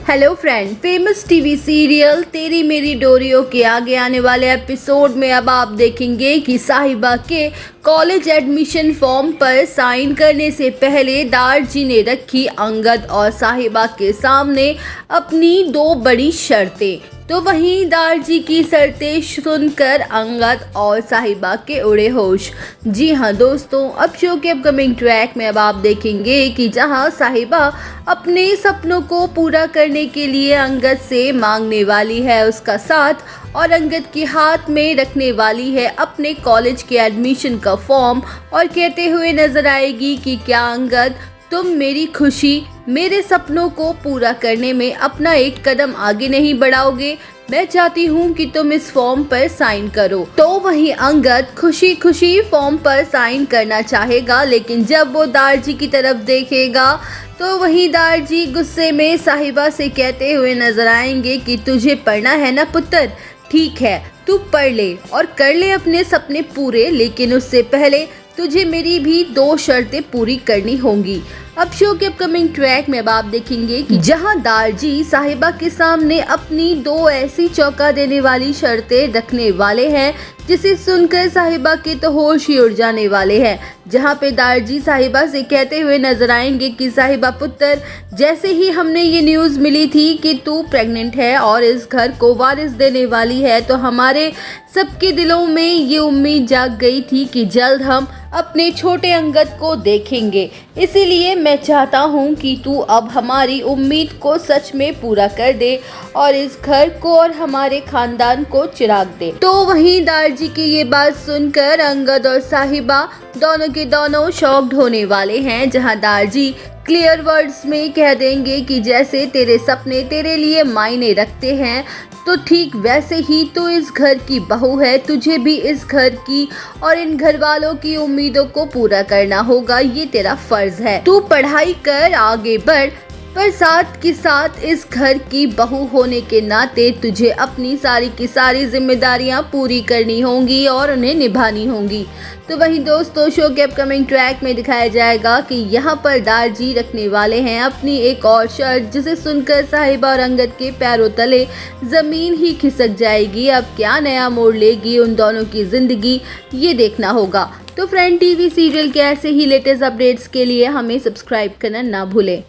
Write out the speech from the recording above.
Hello friend, famous TV serial तेरी मेरी डोरियों के आगे आने वाले एपिसोड में अब आप देखेंगे कि साहिबा के कॉलेज एडमिशन फॉर्म पर साइन करने से पहले दारजी ने रखी अंगद और साहिबा के सामने अपनी दो बड़ी शर्तें। तो वहीं दारजी की शर्तें सुनकर अंगद और साहिबा के उड़े होश। जी हाँ दोस्तों, अब शो के अपकमिंग ट्रैक में अब आप देखेंगे कि जहां साहिबा अपने सपनों को पूरा करने के लिए अंगद से मांगने वाली है उसका साथ और अंगद के हाथ में रखने वाली है अपने कॉलेज के एडमिशन का फॉर्म और कहते हुए नजर आएगी कि क्या अंगद तुम मेरी खुशी, मेरे सपनों को पूरा करने में अपना एक कदम आगे नहीं बढ़ाओगे? मैं चाहती हूँ कि तुम इस फॉर्म पर साइन करो। तो वहीं अंगद खुशी खुशी फॉर्म पर साइन करना चाहेगा, लेकिन जब वो दारजी की तरफ देखेगा तो वहीं दारजी गुस्से में साहिबा से कहते हुए नजर आएंगे कि तुझे पढ़ना है ना पुत्र, ठीक है तू पढ़ ले और कर ले अपने सपने पूरे, लेकिन उससे पहले तुझे मेरी भी दो शर्तें पूरी करनी होंगी। अब शो के अपकमिंग ट्रैक में अब आप देखेंगे कि जहां दारजी साहिबा के सामने अपनी दो ऐसी चौंका देने वाली शर्तें रखने वाले हैं जिसे सुनकर साहिबा के तो होश ही उड़ जाने वाले हैं। जहां पे दारजी साहिबा से कहते हुए नजर आएंगे कि साहिबा पुत्र, जैसे ही हमने ये न्यूज़ मिली थी कि तू प्रेग्नेंट है और इस घर को वारिस देने वाली है, तो हमारे सबके दिलों में ये उम्मीद जाग गई थी कि जल्द हम अपने छोटे अंगद को देखेंगे। इसीलिए मैं चाहता हूँ कि तू अब हमारी उम्मीद को सच में पूरा कर दे और इस घर को और हमारे खानदान को चिराग दे। तो वहीं दारजी की ये बात सुनकर अंगद और साहिबा दोनों के दोनों शॉक्ड होने वाले हैं। जहां दारजी क्लियर वर्ड्स में कह देंगे कि जैसे तेरे सपने तेरे लिए मायने रखते हैं, तो ठीक वैसे ही तू इस घर की बहू है, तुझे भी इस घर की और इन घर वालों की उम्मीदों को पूरा करना होगा, ये तेरा फर्ज है। तू पढ़ाई कर, आगे बढ़, पर साथ के साथ इस घर की बहू होने के नाते तुझे अपनी सारी की सारी जिम्मेदारियां पूरी करनी होंगी और उन्हें निभानी होंगी। तो वहीं दोस्तों, शो के अपकमिंग ट्रैक में दिखाया जाएगा कि यहाँ पर दारजी रखने वाले हैं अपनी एक और शर्त, जिसे सुनकर साहिबा और अंगद के पैरों तले जमीन ही खिसक जाएगी। अब क्या नया मोड़ लेगी उन दोनों की जिंदगी, ये देखना होगा। तो फ्रेंड, टीवी सीरियल के ऐसे ही लेटेस्ट अपडेट्स के लिए हमें सब्सक्राइब करना ना भूलें।